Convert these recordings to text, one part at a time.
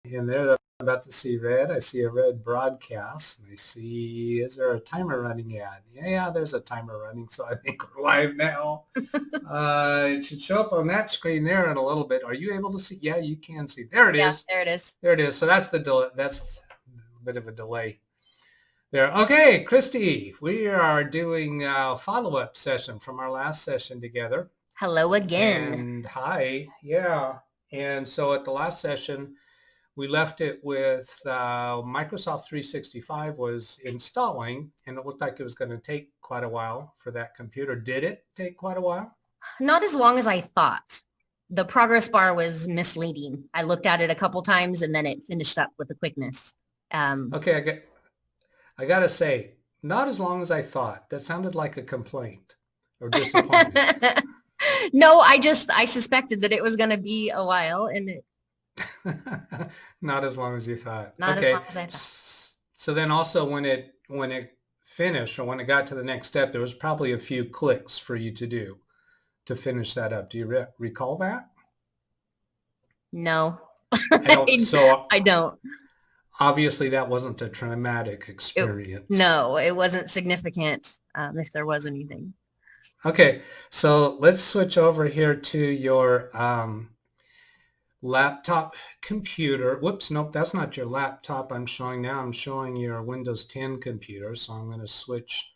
And there, I'm about to see red. I see a red broadcast. I see, is there a timer running yet? Yeah, there's a timer running, so I think we're live now. It should show up on that screen there in a little bit. Are you able to see? Yeah, you can see. There it is. There it is. There it is. So that's the delay. That's a bit of a delay there. Okay, Christy, we are doing a follow-up session from our last session together. Hello again. And hi. Yeah. And so at the last session, we left it with Microsoft 365 was installing, and it looked like it was going to take quite a while for that computer. Did it take quite a while? Not as long as I thought. The progress bar was misleading. I looked at it a couple times, and then it finished up with a quickness. Okay, I got to say, not as long as I thought. That sounded like a complaint or disappointment. No, I suspected that it was going to be a while, and it not as long as you thought. Not as long as I thought. So then also when it finished, or when it got to the next step, there was probably a few clicks for you to do to finish that up. Do you recall that? No. I don't. Obviously, that wasn't a traumatic experience. No, it wasn't significant, if there was anything. Okay, so let's switch over here to your laptop computer. Whoops, nope, that's not your laptop I'm showing now. I'm showing your Windows 10 computer. So I'm going to switch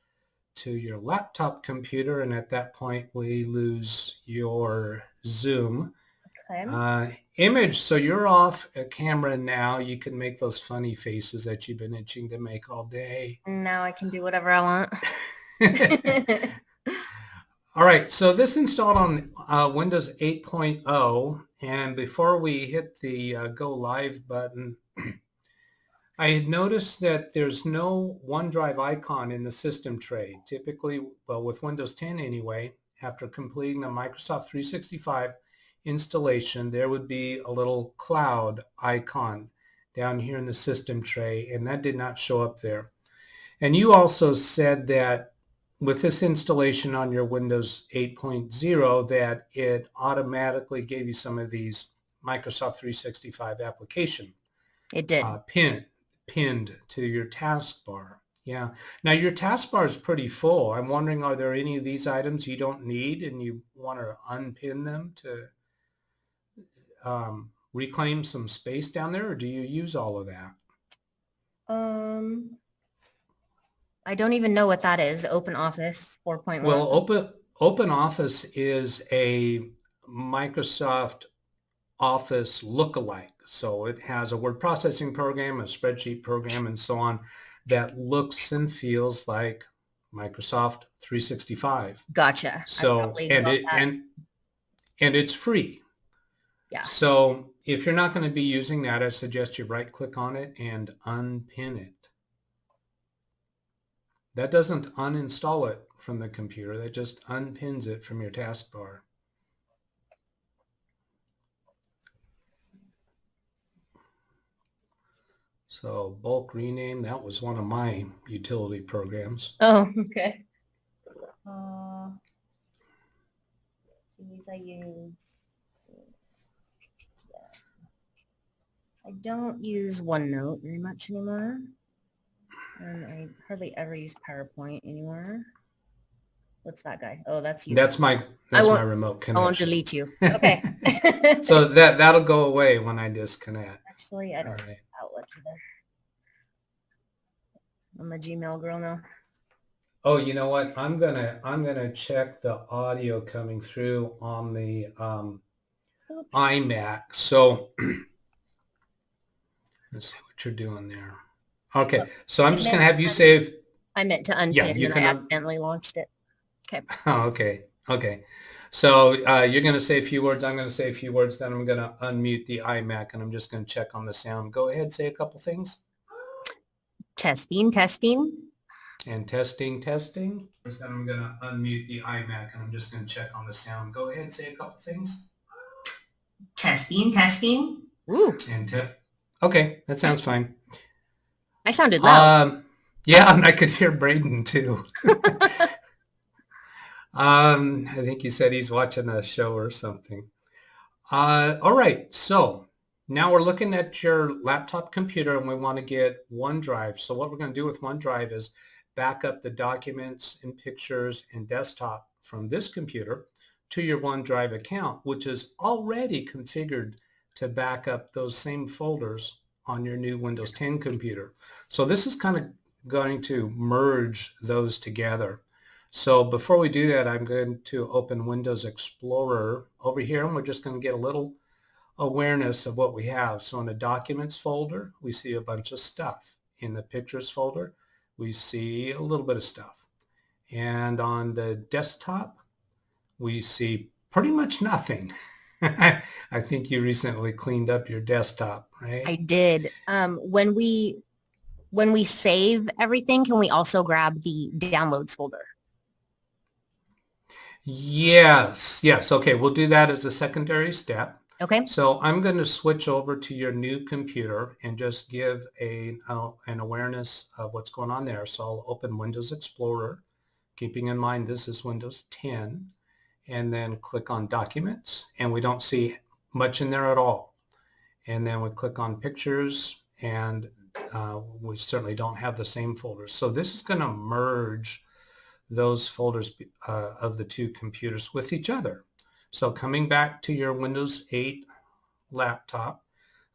to your laptop computer, and at that point we lose your Zoom image. So you're off camera now. You can make those funny faces that you've been itching to make all day. Now I can do whatever I want. All right, so this installed on Windows 8.0, and before we hit the Go Live button, I had noticed that there's no OneDrive icon in the system tray. Typically, well, with Windows 10 anyway, after completing the Microsoft 365 installation, there would be a little cloud icon down here in the system tray, and that did not show up there. And you also said that with this installation on your Windows 8.0 that it automatically gave you some of these Microsoft 365 application. It did. Pinned to your taskbar. Yeah. Now your taskbar is pretty full. I'm wondering, are there any of these items you don't need and you want to unpin them to reclaim some space down there, or do you use all of that? I don't even know what that is. Open Office 4.1. Well, Open Office is a Microsoft Office lookalike. So it has a word processing program, a spreadsheet program, and so on that looks and feels like Microsoft 365. Gotcha. So and it's free. Yeah. So if you're not going to be using that, I suggest you right click on it and unpin it. That doesn't uninstall it from the computer. That just unpins it from your taskbar. So bulk rename, that was one of my utility programs. Oh, okay. These I use. I don't use OneNote very much anymore. And I hardly ever use PowerPoint anymore. What's that guy? Oh, that's you. That's my remote connection. I won't delete you. Okay. So that'll go away when I disconnect. Actually, I don't have Outlook either. I'm a Gmail girl now. Oh, you know what? I'm gonna check the audio coming through on the iMac. So let's see what you're doing there. Okay, so I'm just going to have you save. I meant to unpin and I accidentally launched it. Okay. Oh, okay. So you're going to say a few words. I'm going to say a few words. Then I'm going to unmute the iMac, and I'm just going to check on the sound. Go ahead, say a couple things. Testing. And testing. Then I'm going to unmute the iMac, and I'm just going to check on the sound. Go ahead, say a couple things. Testing. Ooh. And okay, that sounds fine. I sounded loud. Yeah, and I could hear Braden too. I think he said he's watching a show or something. All right, so Now we're looking at your laptop computer and we want to get OneDrive. So what we're going to do with OneDrive is back up the documents and pictures and desktop from this computer to your OneDrive account, which is already configured to back up those same folders on your new Windows 10 computer. So this is kind of going to merge those together. So before we do that, I'm going to open Windows Explorer over here, and we're just going to get a little awareness of what we have. So in the Documents folder, we see a bunch of stuff. In the Pictures folder, we see a little bit of stuff. And on the desktop, we see pretty much nothing. I think you recently cleaned up your desktop, right? I did. When we save everything, can we also grab the Downloads folder? Yes. Okay, we'll do that as a secondary step. Okay. So I'm going to switch over to your new computer and just give an awareness of what's going on there. So I'll open Windows Explorer, keeping in mind this is Windows 10, and then click on Documents, and we don't see much in there at all. And then we click on Pictures, and we certainly don't have the same folders. So this is going to merge those folders of the two computers with each other. So coming back to your Windows 8 laptop,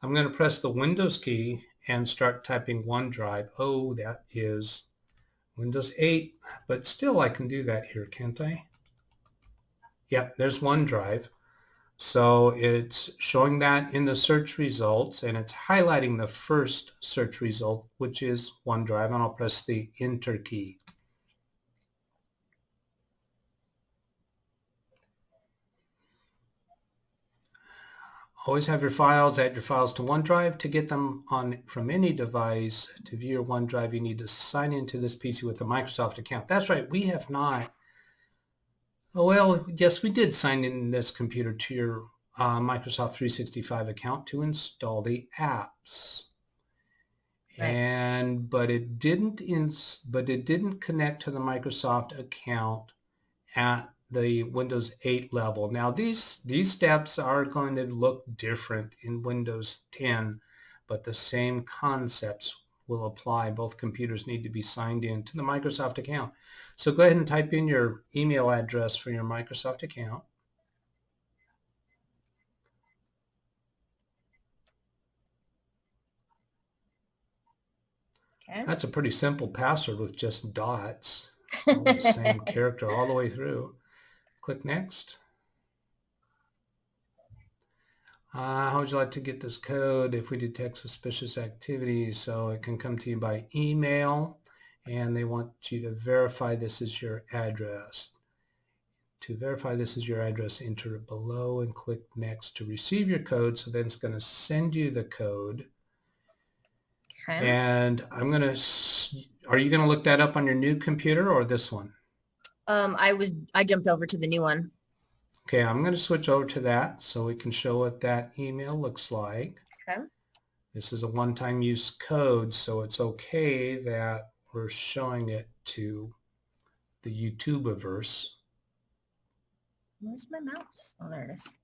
I'm going to press the Windows key and start typing OneDrive. Oh, that is Windows 8, but still I can do that here, can't I? Yep, there's OneDrive. So it's showing that in the search results, and it's highlighting the first search result, which is OneDrive, and I'll press the Enter key. Always have your files, add your files to OneDrive. To get them on from any device, to view your OneDrive, you need to sign into this PC with a Microsoft account. That's right, we have not. Oh, well, yes, we did sign in this computer to your Microsoft 365 account to install the apps. Right. But it didn't connect to the Microsoft account at the Windows 8 level. Now these steps are going to look different in Windows 10, but the same concepts will apply. Both computers need to be signed in to the Microsoft account. So go ahead and type in your email address for your Microsoft account. Okay. That's a pretty simple password with just dots. All the same character all the way through. Click Next. How would you like to get this code if we detect suspicious activity? So it can come to you by email, and they want you to verify this is your address. To verify this is your address, enter it below and click Next to receive your code. So then it's going to send you the code. Okay. And are you going to look that up on your new computer or this one? I jumped over to the new one. Okay, I'm going to switch over to that so we can show what that email looks like. Okay. This is a one-time use code, so it's okay that we're showing it to the YouTubeverse. Where's my mouse? Oh, there it is.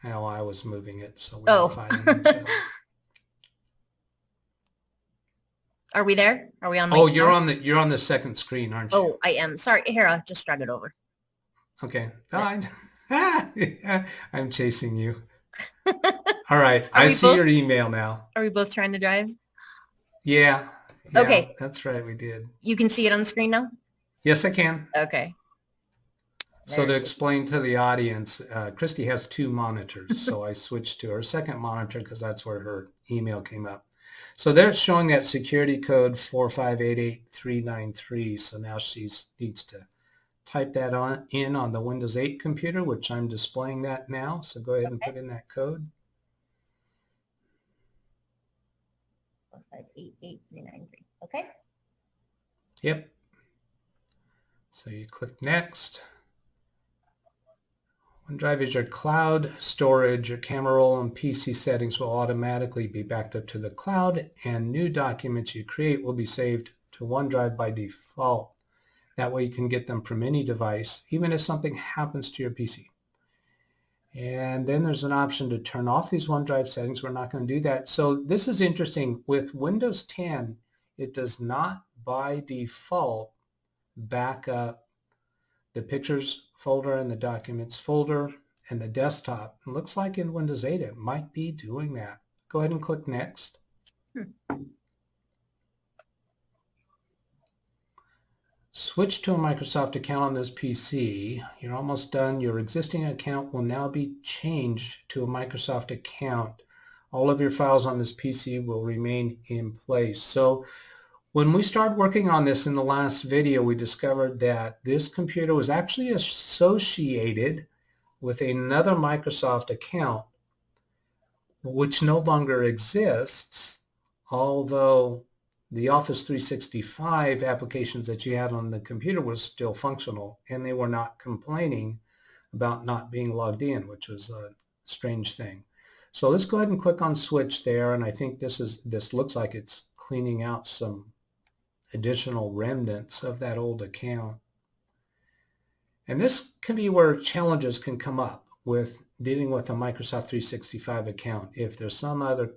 How I was moving it, so we're fighting each other. Are we there? Are we on my Oh, you're on the second screen, aren't you? Oh, I am. Sorry. Here, I'll just drag it over. Okay. Fine. I'm chasing you. All right. I see your email now. Are we both trying to drive? Yeah. Okay. That's right. We did. You can see it on the screen now? Yes, I can. Okay. So to explain to the audience, Christy has two monitors. So I switched to her second monitor because that's where her email came up. So they're showing that security code 4588393. So now she needs to type that in on the Windows 8 computer, which I'm displaying that now. So go ahead and put in that code. 4588393. Okay. Yep. So you click Next. OneDrive is your cloud storage. Your camera roll and PC settings will automatically be backed up to the cloud, and new documents you create will be saved to OneDrive by default. That way you can get them from any device, even if something happens to your PC. And then there's an option to turn off these OneDrive settings. We're not going to do that. So this is interesting. With Windows 10, it does not by default back up the Pictures folder and the Documents folder and the desktop. It looks like in Windows 8 it might be doing that. Go ahead and click Next. Switch to a Microsoft account on this PC. You're almost done. Your existing account will now be changed to a Microsoft account. All of your files on this PC will remain in place. So when we started working on this in the last video, we discovered that this computer was actually associated with another Microsoft account, which no longer exists, although the Office 365 applications that you had on the computer were still functional, and they were not complaining about not being logged in, which was a strange thing. So let's go ahead and click on Switch there, and I think this looks like it's cleaning out some additional remnants of that old account. And this can be where challenges can come up with dealing with a Microsoft 365 account. If there's some other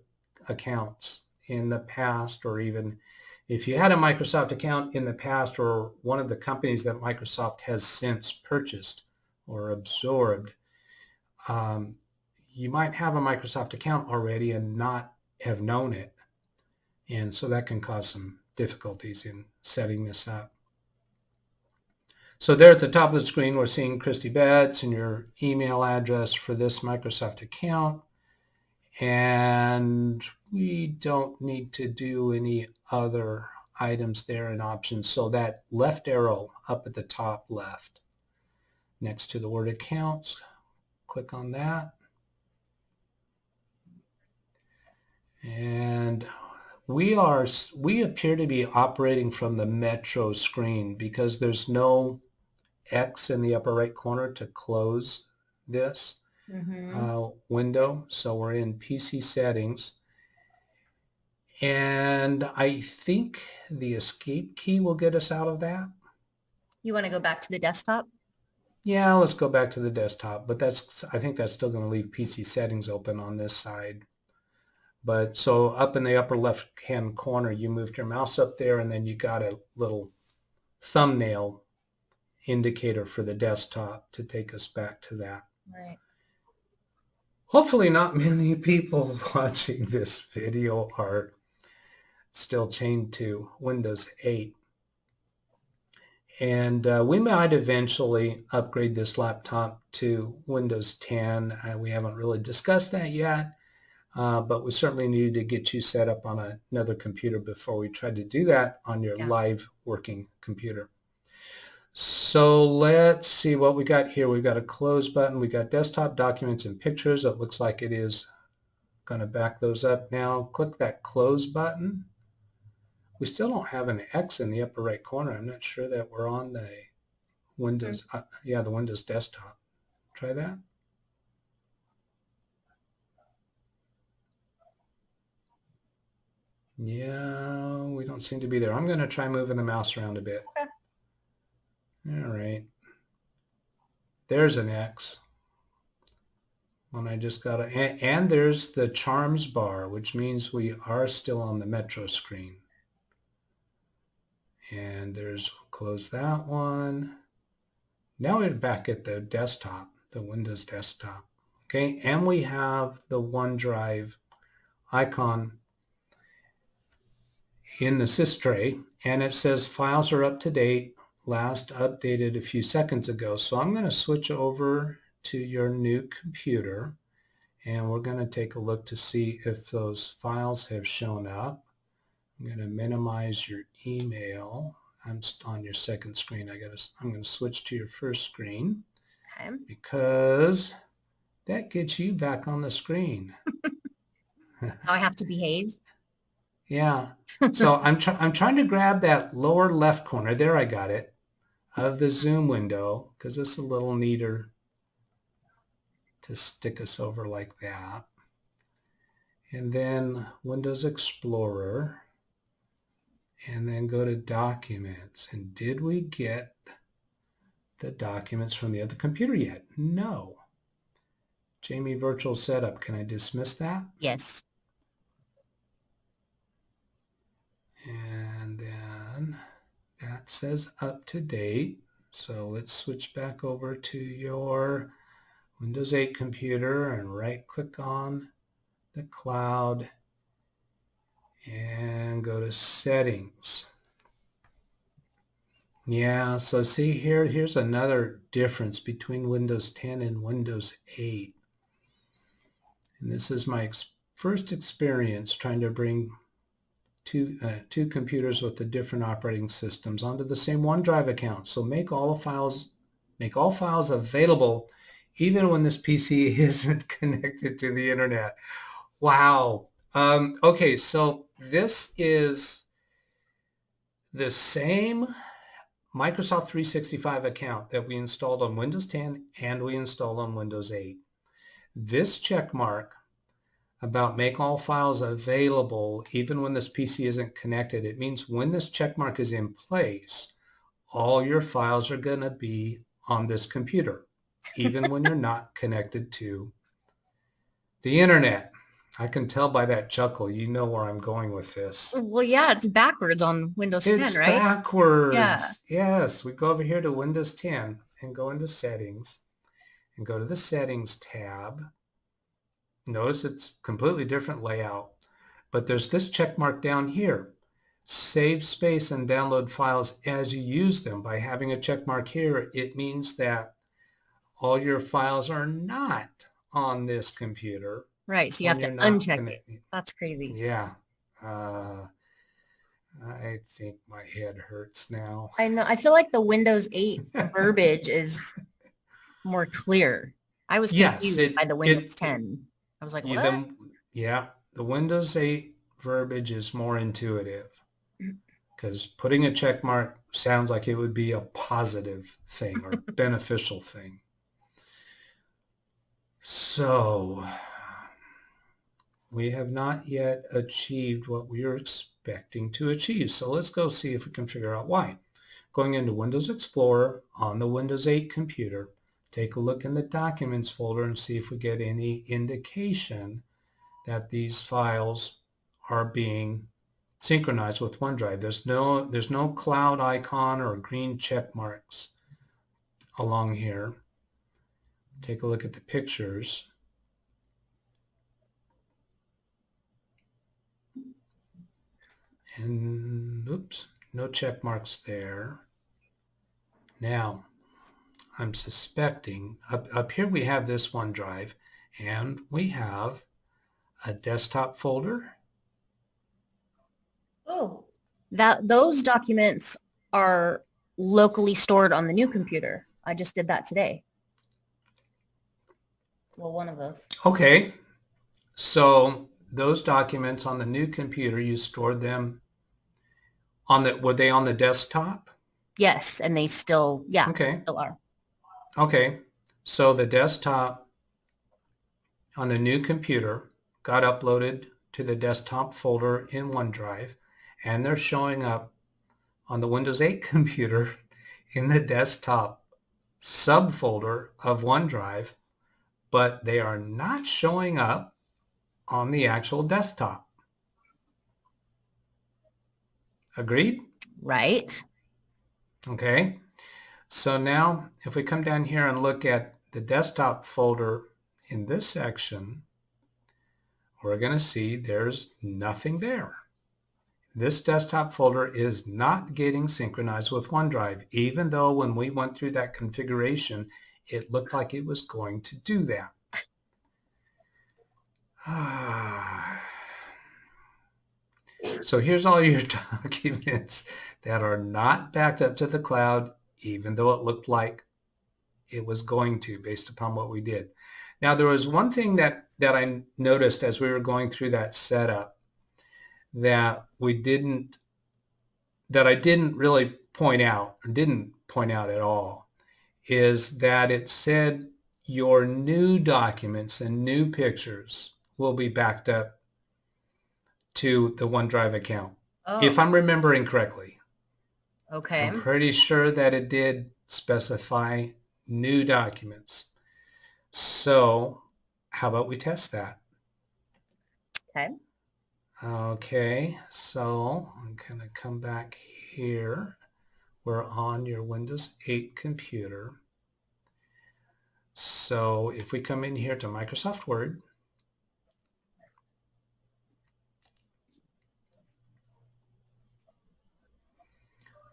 accounts in the past, or even if you had a Microsoft account in the past or one of the companies that Microsoft has since purchased or absorbed, you might have a Microsoft account already and not have known it. And so that can cause some difficulties in setting this up. So there at the top of the screen, we're seeing Christy Betts and your email address for this Microsoft account. And we don't need to do any other items there in options. So that left arrow up at the top left next to the word accounts, click on that. And we appear to be operating from the Metro screen because there's no X in the upper right corner to close this window. So we're in PC settings. And I think the escape key will get us out of that. You want to go back to the desktop? Yeah, let's go back to the desktop. But I think that's still going to leave PC settings open on this side. But so up in the upper left-hand corner, you moved your mouse up there, and then you got a little thumbnail indicator for the desktop to take us back to that. Right. Hopefully not many people watching this video are still chained to Windows 8. And we might eventually upgrade this laptop to Windows 10. We haven't really discussed that yet, but we certainly need to get you set up on another computer before we try to do that on your live working computer. So let's see what we got here. We've got a close button. We got desktop, documents, and pictures. It looks like it is going to back those up now. Click that close button. We still don't have an X in the upper right corner. I'm not sure that we're on the Windows, the Windows desktop. Try that. Yeah, we don't seem to be there. I'm going to try moving the mouse around a bit. Okay. All right. There's an X. When I just got and there's the charms bar, which means we are still on the Metro screen. And close that one. Now we're back at the desktop, the Windows desktop. Okay, and we have the OneDrive icon in the sys tray, and it says files are up to date, last updated a few seconds ago. So I'm going to switch over to your new computer, and we're going to take a look to see if those files have shown up. I'm going to minimize your email. I'm on your second screen. I'm going to switch to your first screen because that gets you back on the screen. I have to behave. Yeah. So I'm trying to grab that lower left corner. There, I got it, of the Zoom window, because it's a little neater to stick us over like that. And then Windows Explorer. And then go to Documents. And did we get the documents from the other computer yet? No. Jamie virtual setup. Can I dismiss that? Yes. And then that says up to date. So let's switch back over to your Windows 8 computer and right click on the cloud and go to settings. Yeah, so see here, here's another difference between Windows 10 and Windows 8. And this is my first experience trying to bring two computers with the different operating systems onto the same OneDrive account. So make all files available even when this PC isn't connected to the internet. Wow. Okay, so this is the same Microsoft 365 account that we installed on Windows 10 and we installed on Windows 8. This check mark about make all files available even when this PC isn't connected, it means when this check mark is in place, all your files are going to be on this computer, even when you're not connected to the internet. I can tell by that chuckle, you know where I'm going with this. Well, yeah, it's backwards on Windows 10, right? It's backwards. Yeah. Yes, we go over here to Windows 10 and go into settings and go to the settings tab. Notice it's completely different layout, but there's this check mark down here. Save space and download files as you use them. By having a check mark here, it means that all your files are not on this computer. Right, so you have to uncheck it. That's crazy. Yeah. I think my head hurts now. I know. I feel like the Windows 8 verbiage is more clear. I was confused by the Windows 10. I was like, what? The Windows 8 verbiage is more intuitive because putting a check mark sounds like it would be a positive thing or beneficial thing. So we have not yet achieved what we are expecting to achieve. So let's go see if we can figure out why. Going into Windows Explorer on the Windows 8 computer, take a look in the Documents folder and see if we get any indication that these files are being synchronized with OneDrive. There's no cloud icon or green check marks along here. Take a look at the pictures. And oops, no check marks there. Now, I'm suspecting up here we have this OneDrive and we have a desktop folder. Oh, those documents are locally stored on the new computer. I just did that today. Well, one of those. Okay, so those documents on the new computer, you stored them on were they on the desktop? Yes, and they still, still are. Okay, so the desktop on the new computer got uploaded to the desktop folder in OneDrive, and they're showing up on the Windows 8 computer in the desktop subfolder of OneDrive, but they are not showing up on the actual desktop. Agreed? Right. Okay. So now if we come down here and look at the desktop folder in this section, we're going to see there's nothing there. This desktop folder is not getting synchronized with OneDrive, even though when we went through that configuration, it looked like it was going to do that. So here's all your documents that are not backed up to the cloud, even though it looked like it was going to based upon what we did. Now, there was one thing that I noticed as we were going through that setup that I didn't really point out, or didn't point out at all, is that it said your new documents and new pictures will be backed up to the OneDrive account. Oh. If I'm remembering correctly. Okay. I'm pretty sure that it did specify new documents. So how about we test that? Okay. Okay, so I'm going to come back here. We're on your Windows 8 computer. So if we come in here to Microsoft Word,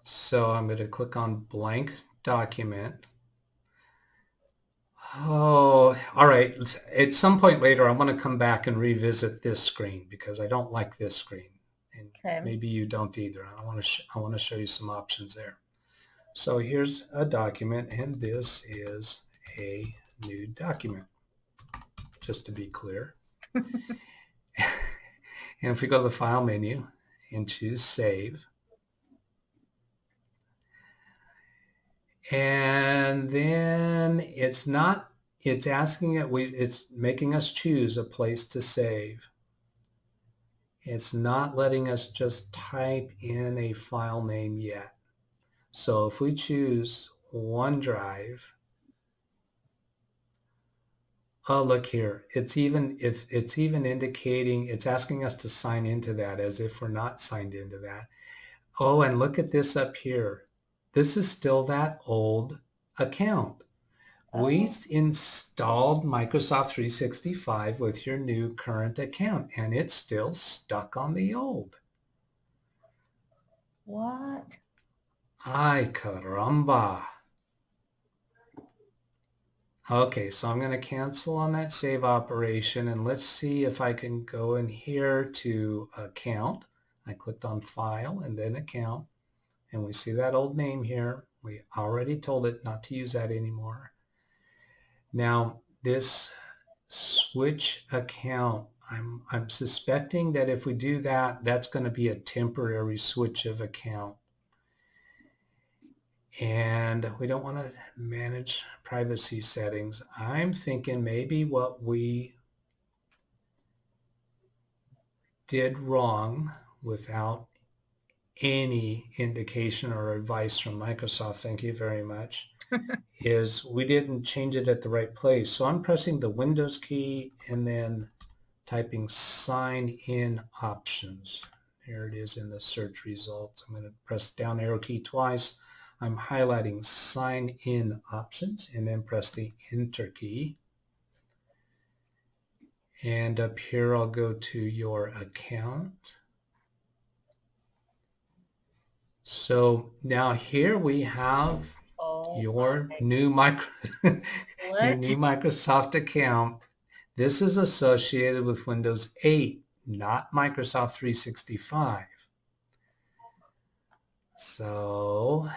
so I'm going to click on blank document. Oh, all right. At some point later, I want to come back and revisit this screen because I don't like this screen. And Okay. maybe you don't either. I want to show you some options there. So here's a document, and this is a new document, just to be clear. And if we go to the File menu and choose Save, and then it's asking it's making us choose a place to save. It's not letting us just type in a file name yet. So if we choose OneDrive, oh, look here. It's even indicating, it's asking us to sign into that as if we're not signed into that. Oh, and look at this up here. This is still that old account. We installed Microsoft 365 with your new current account, and it's still stuck on the old. What? Ay, caramba. Okay, so I'm going to cancel on that save operation, and let's see if I can go in here to account. I clicked on file and then account, and we see that old name here. We already told it not to use that anymore. Now this switch account, I'm suspecting that if we do that, that's going to be a temporary switch of account. And we don't want to manage privacy settings. I'm thinking maybe what we did wrong, without any indication or advice from Microsoft, thank you very much, is we didn't change it at the right place. So I'm pressing the Windows key and then typing sign in options. There it is in the search results. I'm going to press down arrow key twice. I'm highlighting sign in options and then press the enter key. And up here I'll go to your account. So now here we have your new Microsoft account. This is associated with Windows 8, not Microsoft 365. So,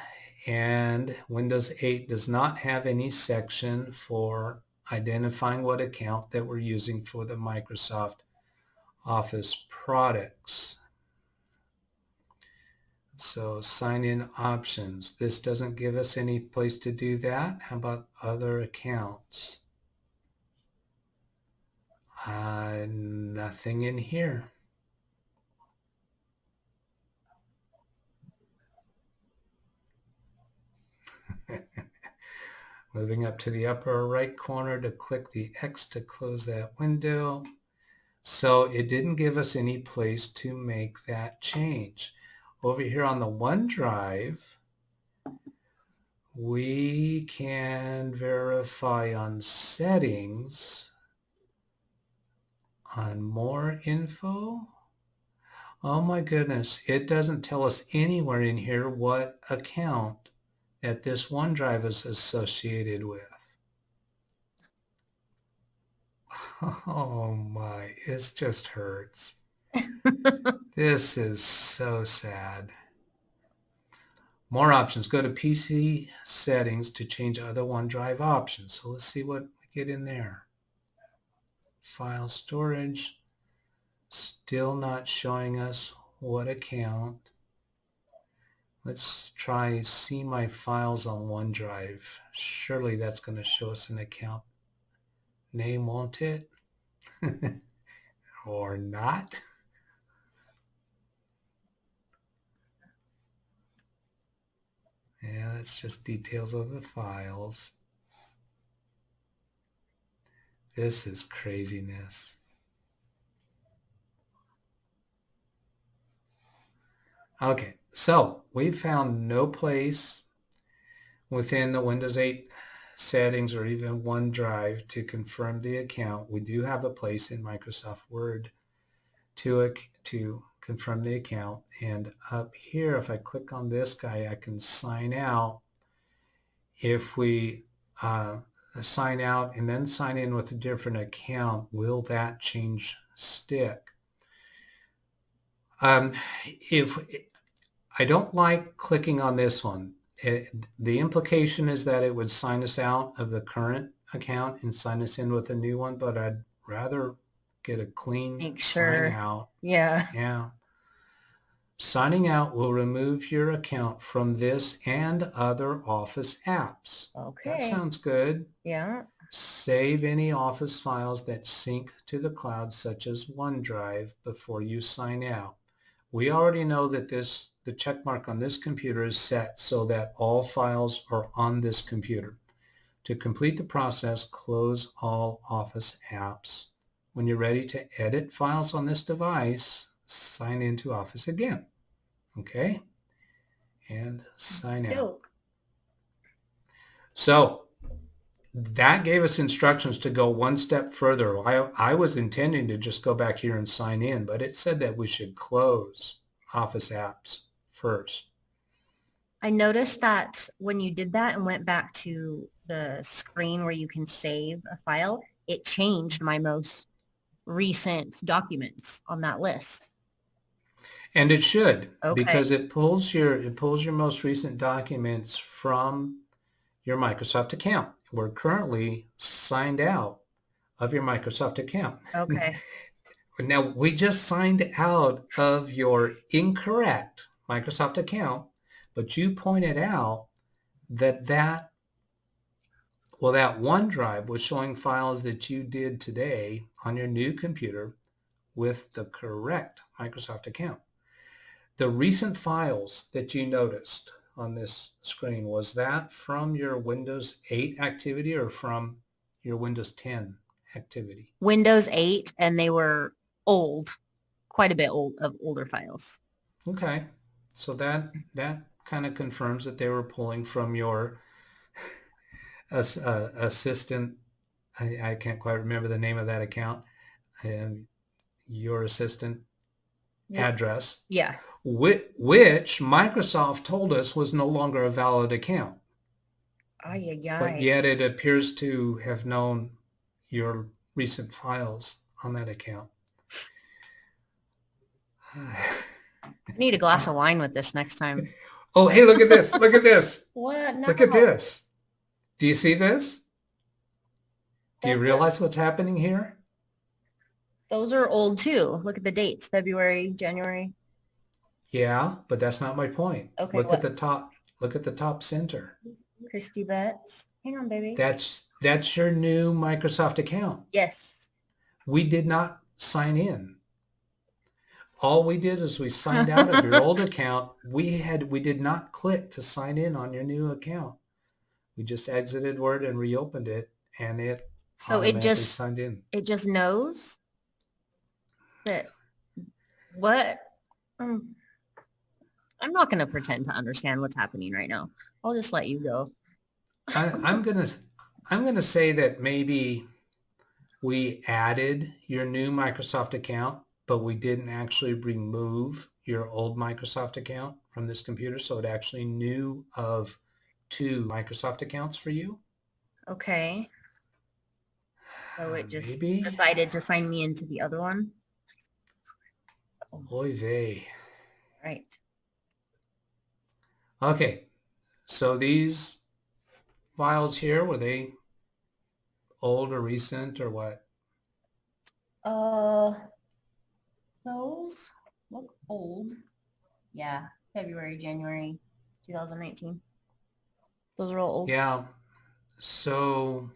and Windows 8 does not have any section for identifying what account that we're using for the Microsoft Office products. So sign in options. This doesn't give us any place to do that. How about other accounts? Nothing in here. Moving up to the upper right corner to click the X to close that window. So it didn't give us any place to make that change. Over here on the OneDrive, we can verify on settings, on more info. Oh my goodness, it doesn't tell us anywhere in here what account that this OneDrive is associated with. Oh my, it just hurts. This is so sad. More options. Go to PC settings to change other OneDrive options. So let's see what we get in there. File storage. Still not showing us what account. Let's try see my files on OneDrive. Surely that's going to show us an account name, won't it? Or not? Yeah, that's just details of the files. This is craziness. Okay, so we found no place within the Windows 8 settings or even OneDrive to confirm the account. We do have a place in Microsoft Word to confirm the account. And up here, if I click on this guy, I can sign out. If we sign out and then sign in with a different account, will that change stick? If I don't like clicking on this one. The implication is that it would sign us out of the current account and sign us in with a new one, but I'd rather get a clean sign out. Yeah. Signing out will remove your account from this and other Office apps. Okay. That sounds good. Yeah. Save any Office files that sync to the cloud, such as OneDrive, before you sign out. We already know that the check mark on this computer is set so that all files are on this computer. To complete the process, close all Office apps. When you're ready to edit files on this device, sign into Office again. Okay? And sign out. So that gave us instructions to go one step further. I was intending to just go back here and sign in, but it said that we should close Office apps first. I noticed that when you did that and went back to the screen where you can save a file, it changed my most recent documents on that list. And it should, Okay. because it pulls your most recent documents from your Microsoft account. We're currently signed out of your Microsoft account. Okay. Now, we just signed out of your incorrect Microsoft account, but you pointed out that OneDrive was showing files that you did today on your new computer with the correct Microsoft account. The recent files that you noticed on this screen, was that from your Windows 8 activity or from your Windows 10 activity? Windows 8, and they were old, quite a bit older files. Okay, so that kind of confirms that they were pulling from your assistant. I can't quite remember the name of that account, and your assistant address. Yeah. Which Microsoft told us was no longer a valid account. But yet it appears to have known your recent files on that account. I need a glass of wine with this next time. Oh, hey, look at this. Look at this. What? No. Look at this. Do you see this? Do you realize what's happening here? Those are old too. Look at the dates, February, January. Yeah, but that's not my point. Okay. Look at the top. Look at the top center. Christy Betts. Hang on, baby. That's your new Microsoft account. Yes. We did not sign in. All we did is we signed out of your old account. We did not click to sign in on your new account. We just exited Word and reopened it, and it signed in. It just knows that what. I'm not going to pretend to understand what's happening right now. I'll just let you go. I'm gonna say that maybe we added your new Microsoft account, but we didn't actually remove your old Microsoft account from this computer, so it actually knew of two Microsoft accounts for you. Okay. So it just decided to sign me into the other one. Oy vey. Right. Okay, so these files here, were they old or recent or what? Those look old. Yeah, February, January 2019. Those are all old. Yeah, so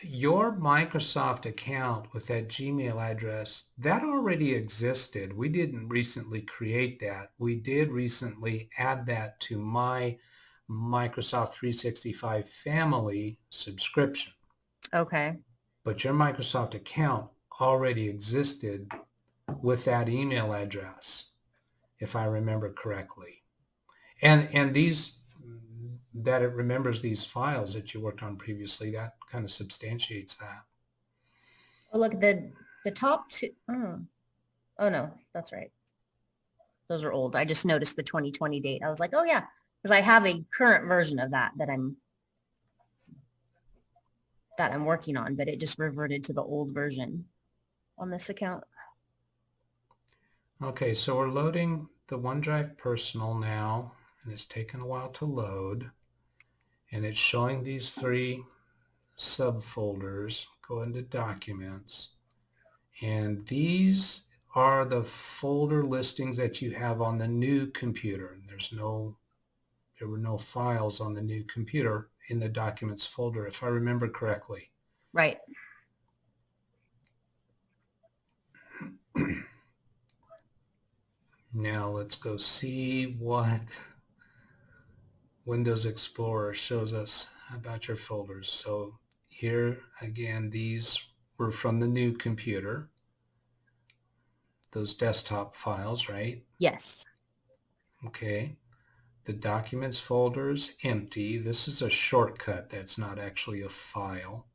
your Microsoft account with that Gmail address, that already existed. We didn't recently create that. We did recently add that to my Microsoft 365 family subscription. Okay. But your Microsoft account already existed with that email address, if I remember correctly. And these, that it remembers these files that you worked on previously, that kind of substantiates that. Oh, look, the top two. Oh no, that's right. Those are old. I just noticed the 2020 date. I was like, oh yeah, because I have a current version of that I'm working on, but it just reverted to the old version on this account. Okay, so we're loading the OneDrive Personal now, and it's taken a while to load. And it's showing these 3 subfolders. Go into Documents. And these are the folder listings that you have on the new computer. There were no files on the new computer in the Documents folder, if I remember correctly. Right. Now let's go see what Windows Explorer shows us about your folders. So here again, these were from the new computer. Those desktop files, right? Yes. Okay. The Documents folder is empty. This is a shortcut. That's not actually a file.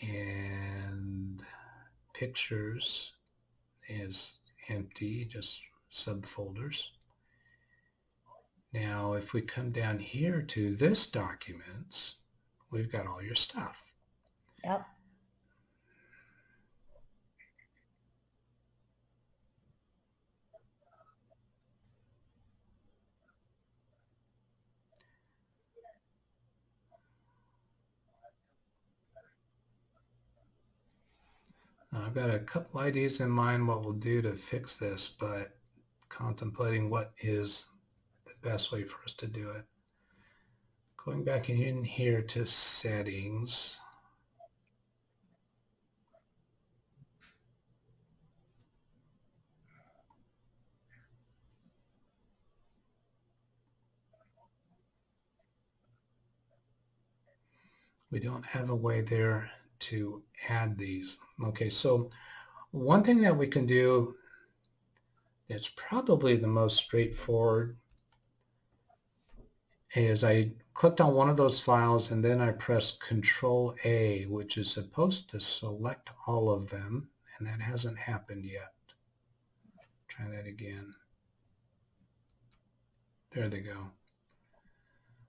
And Pictures is empty, just subfolders. Now, if we come down here to this Documents, we've got all your stuff. Yep. Now, I've got a couple ideas in mind what we'll do to fix this, but contemplating what is the best way for us to do it. Going back in here to Settings. We don't have a way there to add these. Okay, so one thing that we can do that's probably the most straightforward is I clicked on one of those files and then I pressed Control A, which is supposed to select all of them, and that hasn't happened yet. Try that again. There they go.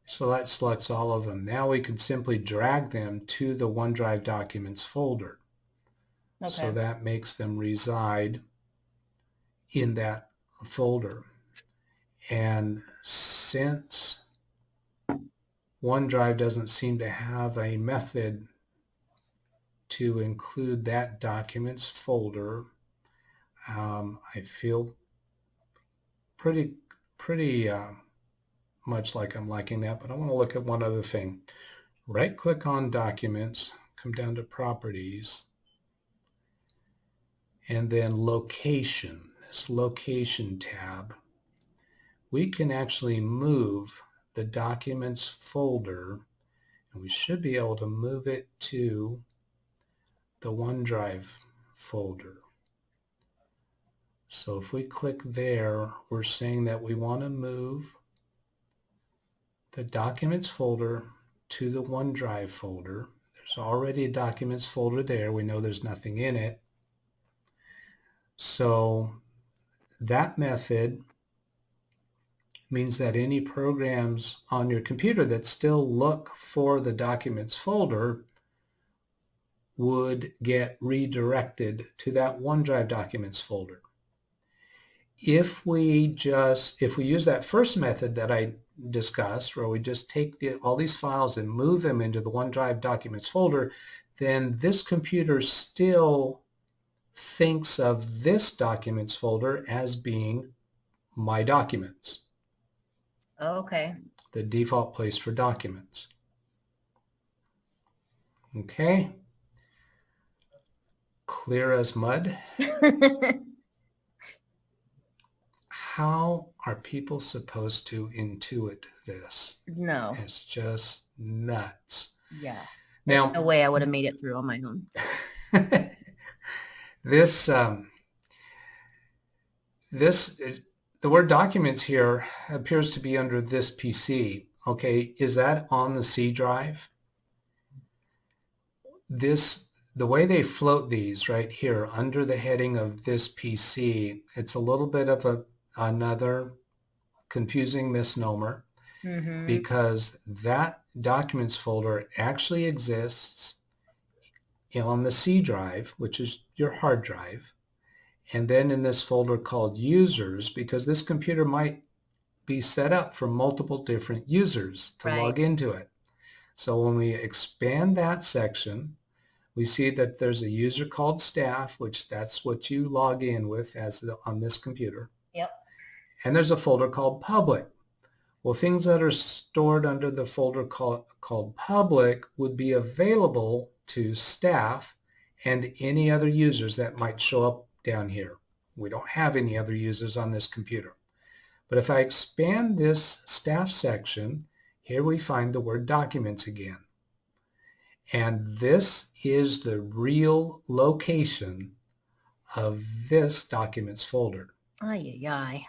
So that selects all of them. Now we can simply drag them to the OneDrive Documents folder. Okay. So that makes them reside in that folder. And since OneDrive doesn't seem to have a method to include that Documents folder, I feel pretty much like I'm liking that, but I want to look at one other thing. Right click on Documents, come down to Properties, and then Location, this Location tab. We can actually move the Documents folder, and we should be able to move it to the OneDrive folder. So if we click there, we're saying that we want to move the Documents folder to the OneDrive folder. There's already a Documents folder there. We know there's nothing in it. So that method means that any programs on your computer that still look for the Documents folder would get redirected to that OneDrive Documents folder. If we use that first method that I discussed, where we just take all these files and move them into the OneDrive Documents folder, then this computer still thinks of this Documents folder as being My Documents. Okay. The default place for documents. Okay. Clear as mud. How are people supposed to intuit this? No. It's just nuts. Yeah. There's Now, no way I would have made it through on my own. this the word documents here appears to be under this PC. Okay, is that on the C drive? The way they float these right here under the heading of this PC, it's a little bit of another confusing misnomer because that documents folder actually exists on the C drive, which is your hard drive, and then in this folder called users, because this computer might be set up for multiple different users to log into it. So when we expand that section, we see that there's a user called staff, which that's what you log in with on this computer. Yep. And there's a folder called public. Well, things that are stored under the folder called public would be available to staff and any other users that might show up down here. We don't have any other users on this computer. But if I expand this staff section, here we find the word documents again. And this is the real location of this documents folder. Ay, ay, ay.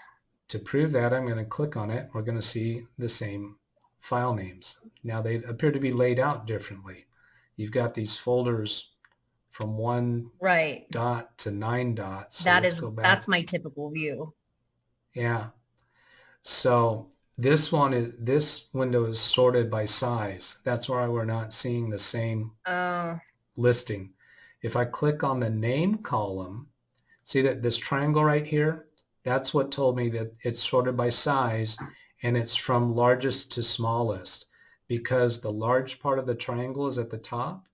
To prove that, I'm going to click on it. We're going to see the same file names. Now they appear to be laid out differently. You've got these folders from 1 dot to 9 dots. So that's my typical view. Yeah. So this window is sorted by size. That's why we're not seeing the same listing. If I click on the name column, see that this triangle right here, that's what told me that it's sorted by size and it's from largest to smallest, because the large part of the triangle is at the top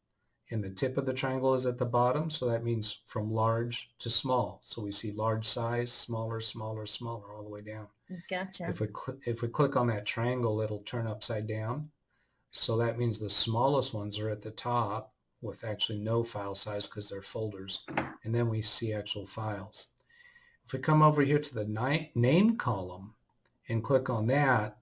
and the tip of the triangle is at the bottom. So that means from large to small. So we see large size, smaller, smaller, smaller, all the way down. Gotcha. If we click on that triangle, it'll turn upside down. So that means the smallest ones are at the top with actually no file size because they're folders. And then we see actual files. If we come over here to the name column and click on that,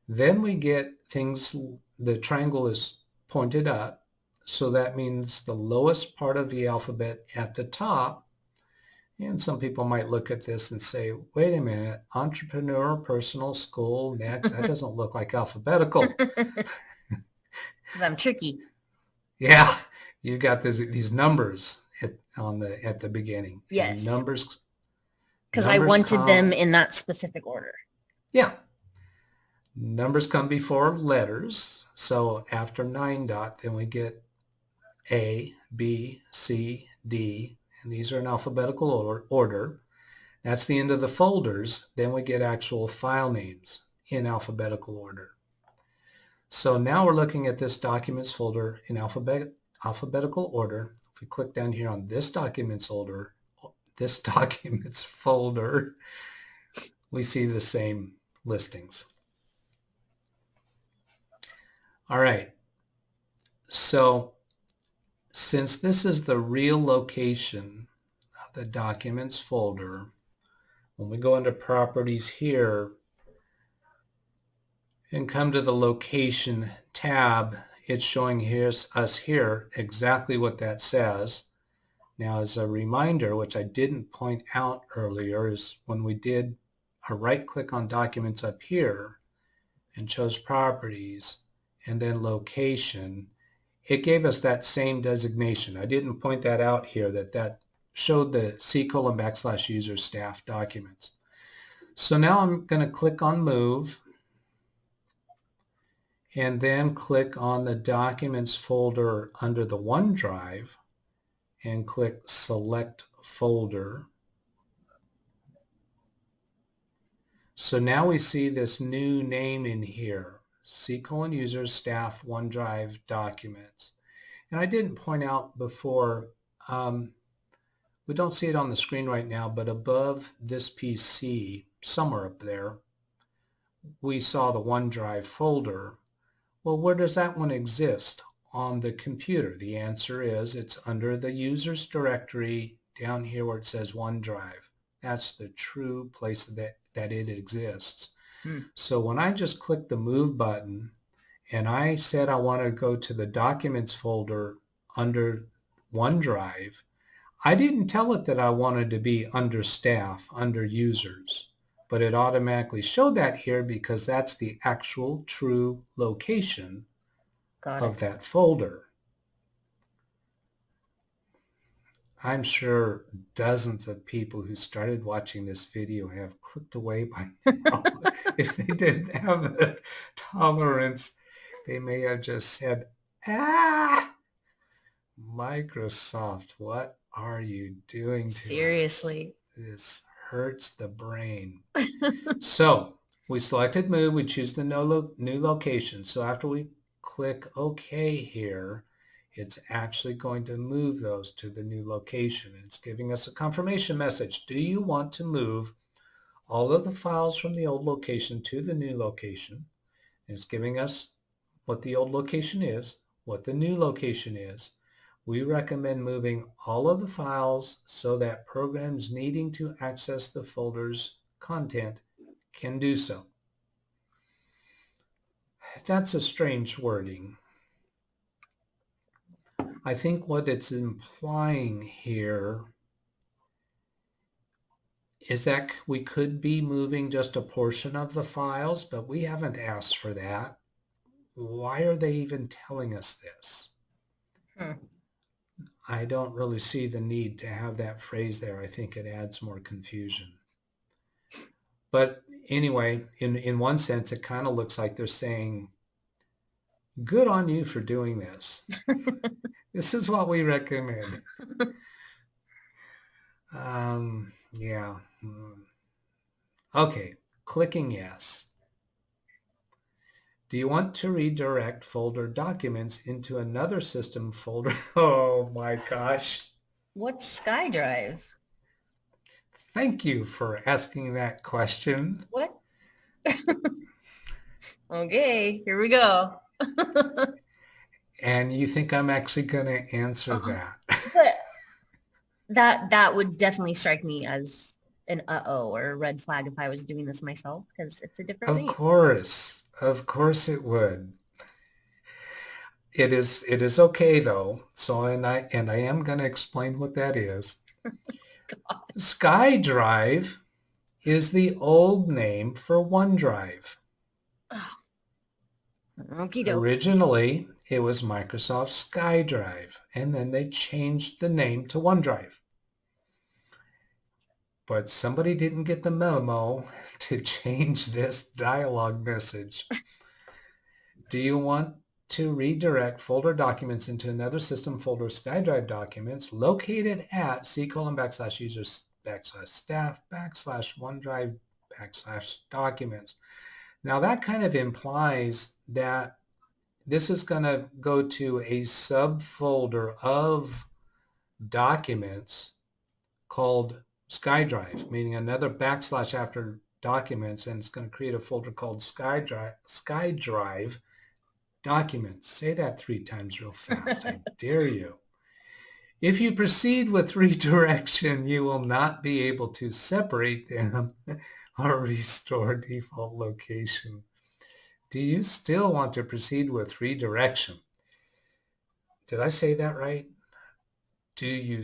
then we get things, the triangle is pointed up. So that means the lowest part of the alphabet at the top. And some people might look at this and say, wait a minute, entrepreneur, personal, school, next, that doesn't look like alphabetical. Because I'm tricky. Yeah, you got these numbers at the beginning. Yes. And numbers. Because I wanted them in that specific order. Yeah. Numbers come before letters. So after 9 dot, then we get A, B, C, D. And these are in alphabetical order. That's the end of the folders. Then we get actual file names in alphabetical order. So now we're looking at this documents folder in alphabetical order. If we click down here on this documents folder, we see the same listings. All right. So since this is the real location of the documents folder, when we go into properties here and come to the location tab, it's showing us here exactly what that says. Now, as a reminder, which I didn't point out earlier, is when we did a right click on documents up here and chose properties and then location, it gave us that same designation. I didn't point that out here, that showed the C:\user staff documents. So now I'm going to click on move and then click on the documents folder under the OneDrive and click select folder. So now we see this new name in here, C:\user staff OneDrive documents. And I didn't point out before, we don't see it on the screen right now, but above this PC, somewhere up there, we saw the OneDrive folder. Well, where does that one exist on the computer? The answer is it's under the users directory down here where it says OneDrive. That's the true place that it exists. Hmm. So when I just clicked the move button and I said I want to go to the documents folder under OneDrive, I didn't tell it that I wanted to be under staff, under users, but it automatically showed that here because that's the actual true location Got of it. that folder. I'm sure dozens of people who started watching this video have clicked away by now. If they didn't have the tolerance, they may have just said, Microsoft, what are you doing to us? Seriously. This hurts the brain. So we selected move, we choose the new location. So after we click OK here, it's actually going to move those to the new location. It's giving us a confirmation message. Do you want to move all of the files from the old location to the new location? And it's giving us what the old location is, what the new location is. We recommend moving all of the files so that programs needing to access the folder's content can do so. That's a strange wording. I think what it's implying here is that we could be moving just a portion of the files, but we haven't asked for that. Why are they even telling us this? I don't really see the need to have that phrase there. I think it adds more confusion. But anyway, in one sense, it kind of looks like they're saying, good on you for doing this. This is what we recommend. Yeah. Okay, clicking yes. Do you want to redirect folder documents into another system folder? Oh my gosh. What's SkyDrive? Thank you for asking that question. What? Okay, here we go. And you think I'm actually going to answer that? But that would definitely strike me as an uh-oh or a red flag if I was doing this myself, because it's a different name. Of course it would. It is okay though. So and I am going to explain what that is. SkyDrive is the old name for OneDrive. Oh. Okie doke. Originally, it was Microsoft SkyDrive, and then they changed the name to OneDrive. But somebody didn't get the memo to change this dialog message. Do you want to redirect folder documents into another system folder, SkyDrive documents, located at c:/users/staff/OneDrive/documents? Now that kind of implies that this is going to go to a subfolder of documents called SkyDrive, meaning another backslash after documents, and it's going to create a folder called SkyDrive documents. Say that 3 times real fast. I dare you. If you proceed with redirection, you will not be able to separate them or restore default location. Do you still want to proceed with redirection? Did I say that right? I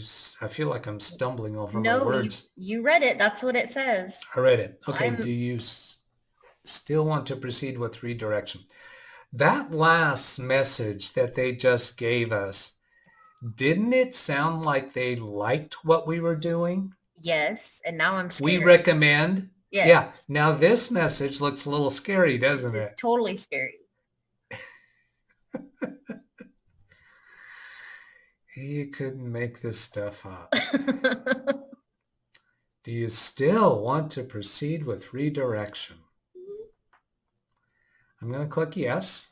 feel like I'm stumbling over my words. You read it. That's what it says. I read it. Okay, do you still want to proceed with redirection? That last message that they just gave us, didn't it sound like they liked what we were doing? Yes, and now I'm scared. We recommend? Yes. Yeah. Now this message looks a little scary, doesn't it? It's totally scary. You couldn't make this stuff up. Do you still want to proceed with redirection? I'm going to click yes.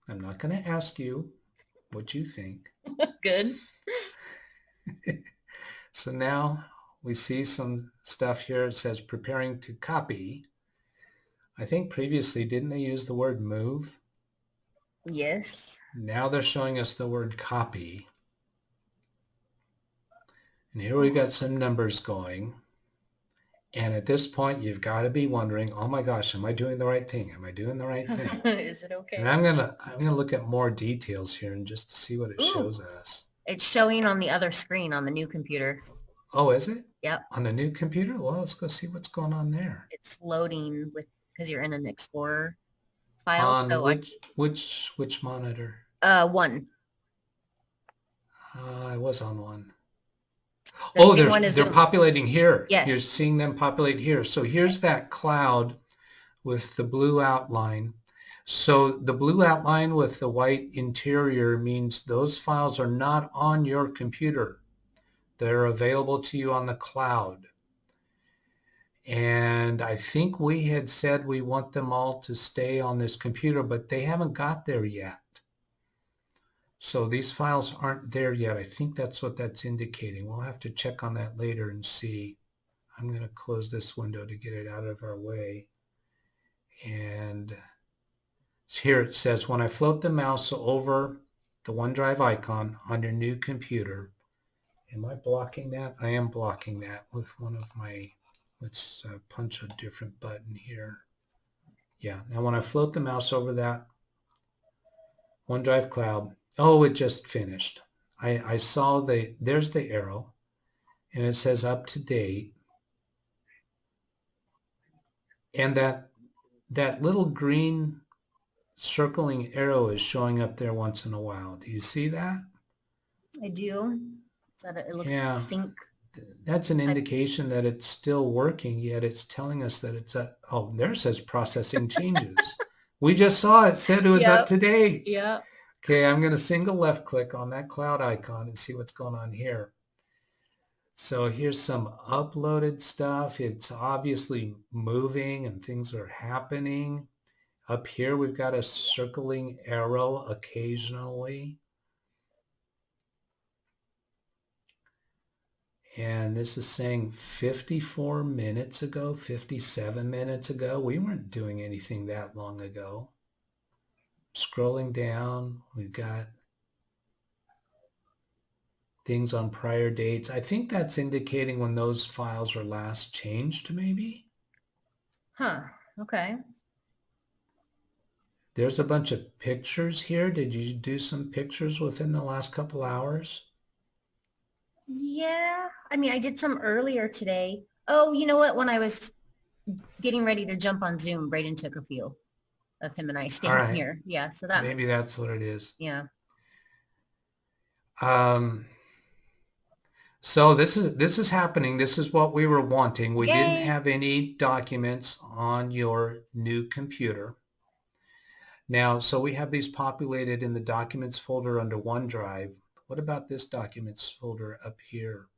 I'm not going to ask you what you think. Good. So now we see some stuff here. It says preparing to copy. I think previously, didn't they use the word move? Yes. Now they're showing us the word copy. And here we've got some numbers going. And at this point, you've got to be wondering, oh my gosh, am I doing the right thing? Am I doing the right thing? Is it And okay? I'm gonna look at more details here and just to see what it shows us. It's showing on the other screen on the new computer. Oh, is it? Yep. On the new computer? Well, let's go see what's going on there. It's loading because you're in an Explorer file. On So which monitor? One. I was on one. The Oh, big one is they're Zoom. populating here. Yes. You're seeing them populate here. So here's that cloud with the blue outline. So the blue outline with the white interior means those files are not on your computer. They're available to you on the cloud. And I think we had said we want them all to stay on this computer, but they haven't got there yet. So these files aren't there yet. I think that's what that's indicating. We'll have to check on that later and see. I'm going to close this window to get it out of our way. And here it says, when I float the mouse over the OneDrive icon on your new computer, am I blocking that? I am blocking that with one of my, let's punch a different button here. Yeah, now when I float the mouse over that OneDrive cloud, oh, it just finished. I saw there's the arrow, and it says up to date. And that little green circling arrow is showing up there once in a while. Do you see that? I do. So that it looks like sync. That's an indication that it's still working, yet it's telling us that it's oh, there it says processing changes. We just saw it said it was up to date. Yeah. Okay, I'm going to single left click on that cloud icon and see what's going on here. So here's some uploaded stuff. It's obviously moving and things are happening. Up here, we've got a circling arrow occasionally. And this is saying 54 minutes ago, 57 minutes ago. We weren't doing anything that long ago. Scrolling down, we've got things on prior dates. I think that's indicating when those files were last changed, maybe. Huh. Okay. There's a bunch of pictures here. Did you do some pictures within the last couple hours? Yeah. I mean, I did some earlier today. Oh, you know what? When I was getting ready to jump on Zoom, Braden took a few of him and I standing here. Yeah. So that maybe that's what it is. Yeah. So this is happening. This is what we were wanting. We Yay. didn't have any documents on your new computer. Now, so we have these populated in the documents folder under OneDrive. What about this documents folder up here?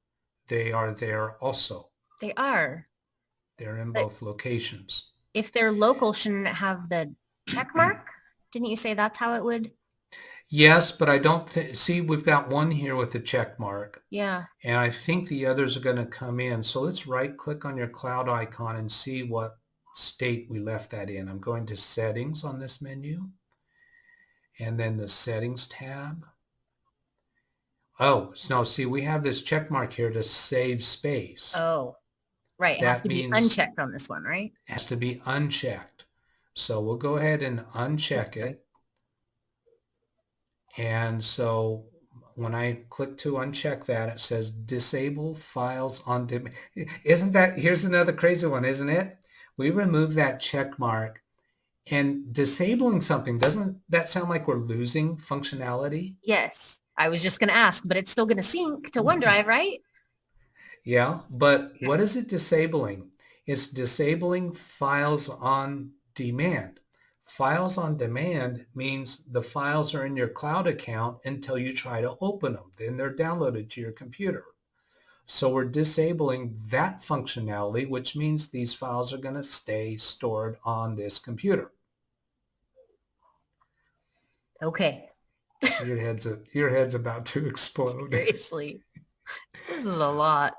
They are there also. They are. They're in both locations. If they're local, shouldn't it have the check mark? Didn't you say that's how it would? Yes, but I don't see, we've got one here with a check mark. Yeah. And I think the others are going to come in. So let's right click on your cloud icon and see what state we left that in. I'm going to settings on this menu and then the settings tab. Oh, no, see, we have this check mark here to save space. Oh, right. It has to be unchecked on this one, right? It has to be unchecked. So we'll go ahead and uncheck it. And so when I click to uncheck that, it says disable files on demand. Isn't that, here's another crazy one, isn't it? We remove that check mark, and disabling something, doesn't that sound like we're losing functionality? Yes. I was just going to ask, but it's still going to sync to OneDrive, right? Yeah, but what is it disabling? It's disabling files on demand. Files on demand means the files are in your cloud account until you try to open them. Then they're downloaded to your computer. So we're disabling that functionality, which means these files are going to stay stored on this computer. Okay. Your head's about to explode. Seriously. This is a lot.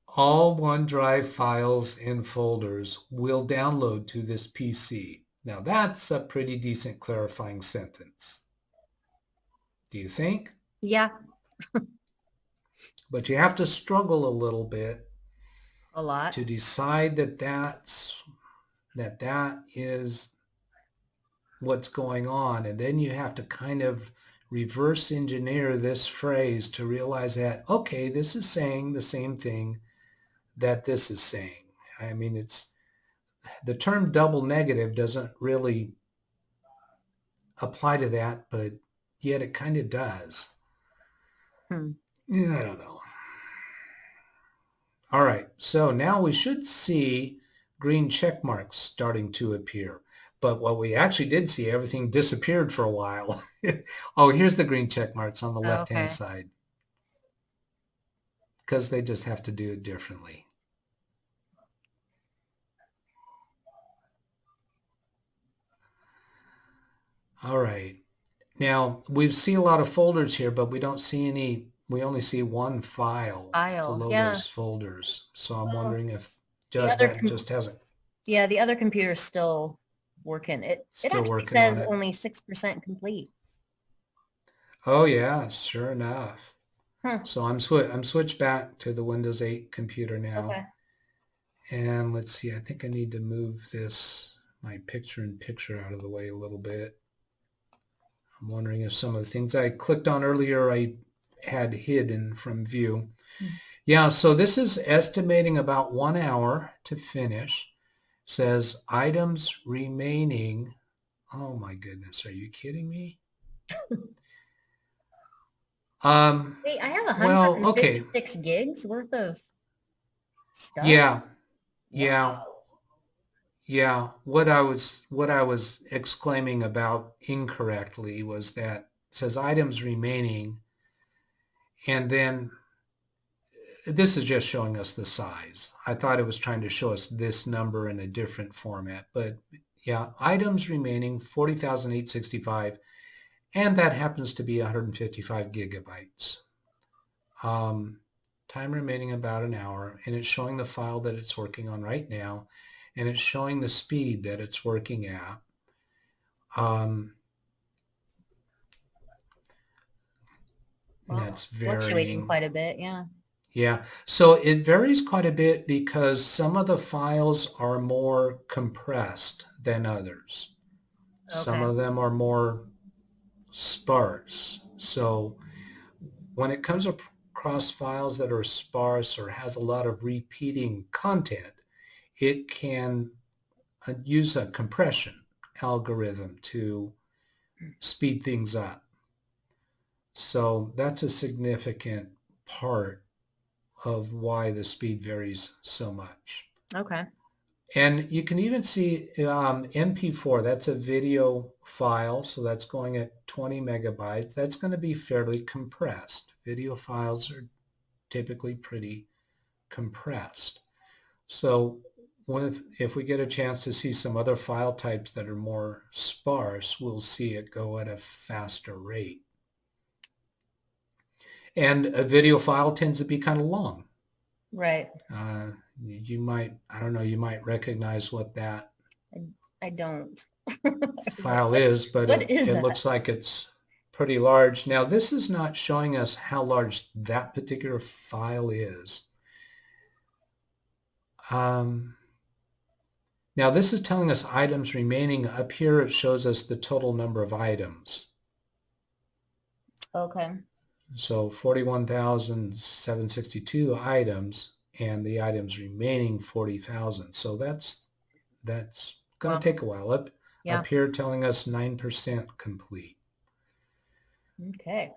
All OneDrive files and folders will download to this PC. Now that's a pretty decent clarifying sentence. Do you think? Yeah. But you have to struggle a little bit A lot. to decide that that is what's going on. And then you have to kind of reverse engineer this phrase to realize that, okay, this is saying the same thing that this is saying. I mean, it's the term double negative doesn't really apply to that, but yet it kind of does. Yeah, I don't know. All right, so now we should see green check marks starting to appear. But what we actually did see, everything disappeared for a while. Oh, here's the green check marks on the left-hand side. Because they just have to do it differently. All right. Now, we see a lot of folders here, but we don't see any, we only see one file below those folders. So I'm wondering if that just hasn't. Yeah, the other computer is still working. It actually says only 6% complete. Oh yeah, sure enough. So I'm switched back to the Windows 8 computer now. Okay. And let's see, I think I need to move my picture-in-picture out of the way a little bit. I'm wondering if some of the things I clicked on earlier I had hidden from view. Yeah, so this is estimating about 1 hour to finish. Says items remaining. Oh my goodness, are you kidding me? Wait, I have 156 gigs worth of stuff. Yeah. Yeah, what I was exclaiming about incorrectly was that it says items remaining, and then this is just showing us the size. I thought it was trying to show us this number in a different format, but yeah, items remaining 40,865, and that happens to be 155 gigabytes. Time remaining about an hour, and it's showing the file that it's working on right now. And it's showing the speed that it's working at. That's fluctuating quite a bit, yeah. Yeah, so it varies quite a bit because some of the files are more compressed than others. Okay. Some of them are more sparse. So when it comes across files that are sparse or has a lot of repeating content, it can use a compression algorithm to speed things up. So that's a significant part of why the speed varies so much. Okay. And you can even see MP4, that's a video file, so that's going at 20 megabytes. That's going to be fairly compressed. Video files are typically pretty compressed. So if we get a chance to see some other file types that are more sparse, we'll see it go at a faster rate. And a video file tends to be kind of long. Right. You might, I don't know, you might recognize what that I don't. file is, but it looks like it's pretty large. Now, this is not showing us how large that particular file is. Now this is telling us items remaining. Up here it shows us the total number of items. Okay. So 41,762 items and the items remaining 40,000. So that's going to take a while. Up here telling us 9% complete. Okay.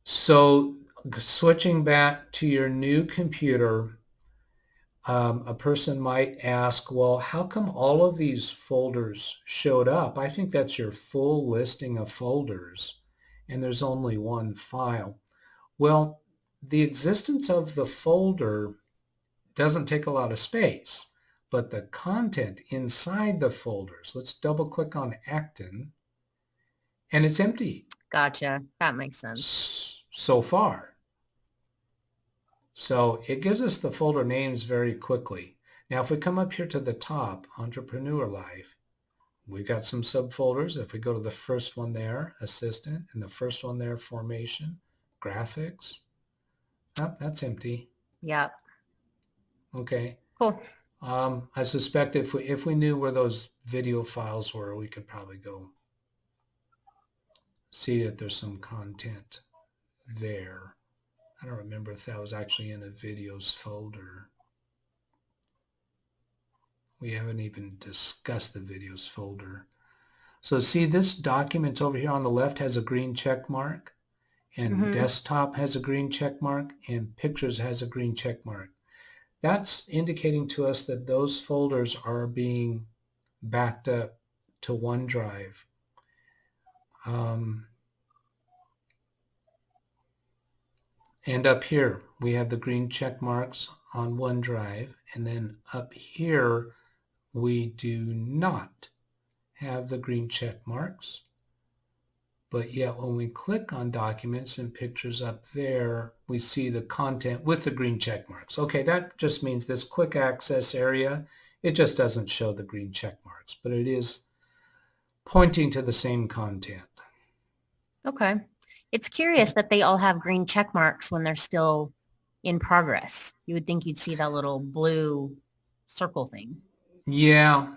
So switching back to your new computer, a person might ask, well, how come all of these folders showed up? I think that's your full listing of folders, and there's only one file. Well, the existence of the folder doesn't take a lot of space, but the content inside the folders, let's double click on Acton, and it's empty. Gotcha. That makes sense. So far. So it gives us the folder names very quickly. Now, if we come up here to the top, Entrepreneur Life, we've got some subfolders. If we go to the first one there, Assistant, and the first one there, Formation, Graphics, that's empty. Yep. Okay. Cool. I suspect if we knew where those video files were, we could probably go see that there's some content there. I don't remember if that was actually in a videos folder. We haven't even discussed the videos folder. So see, this document over here on the left has a green check mark, and desktop has a green check mark, and pictures has a green check mark. That's indicating to us that those folders are being backed up to OneDrive. And up here, we have the green check marks on OneDrive, and then up here, we do not have the green check marks. But yet when we click on documents and pictures up there, we see the content with the green check marks. Okay, that just means this quick access area, it just doesn't show the green check marks, but it is pointing to the same content. Okay. It's curious that they all have green check marks when they're still in progress. You would think you'd see that little blue circle thing. Yeah,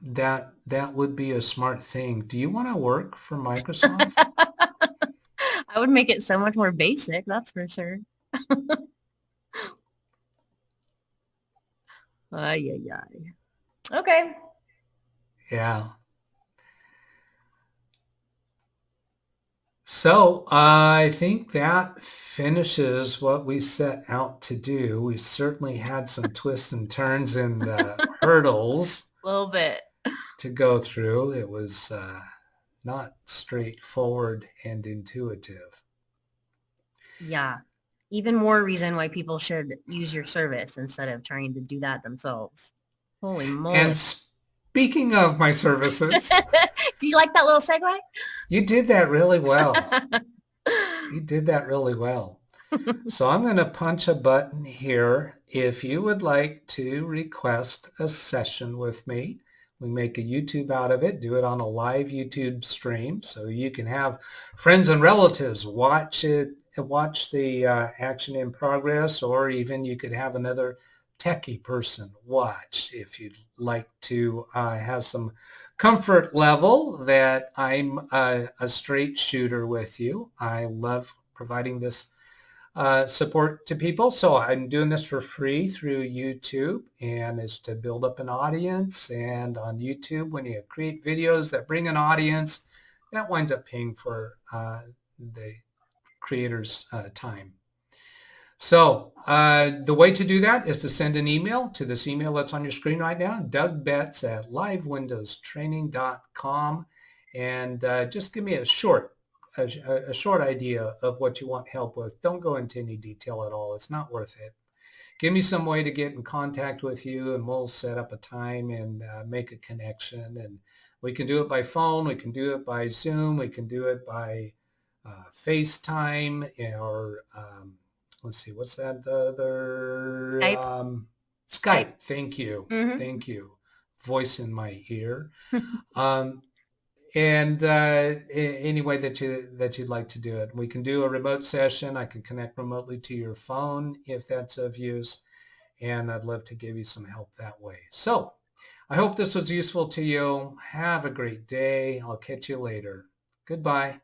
that would be a smart thing. Do you want to work for Microsoft? I would make it so much more basic, that's for sure. Ay, ay, ay. Okay. Yeah. So I think that finishes what we set out to do. We certainly had some twists and turns and hurdles A little bit. to go through. It was not straightforward and intuitive. Yeah. Even more reason why people should use your service instead of trying to do that themselves. Holy moly. And speaking of my services, do you like that little segue? you did that really well. You did that really well. So I'm going to punch a button here. If you would like to request a session with me, we make a YouTube out of it, do it on a live YouTube stream so you can have friends and relatives watch it, watch the action in progress, or even you could have another techie person watch if you'd like to have some comfort level that I'm a straight shooter with you. I love providing this support to people. So I'm doing this for free through YouTube, and it's to build up an audience. And on YouTube, when you create videos that bring an audience, that winds up paying for the creator's time. So the way to do that is to send an email to this email that's on your screen right now, DougBetts@LiveWindowsTraining.com, and just give me a short idea of what you want help with. Don't go into any detail at all. It's not worth it. Give me some way to get in contact with you, and we'll set up a time and make a connection. And we can do it by phone. We can do it by Zoom. We can do it by FaceTime, or let's see, what's that other? Skype. Skype. Thank you. Mm-hmm. Thank you. Voice in my ear. And any way that you'd like to do it. We can do a remote session. I can connect remotely to your phone if that's of use, and I'd love to give you some help that way. So I hope this was useful to you. Have a great day. I'll catch you later. Goodbye.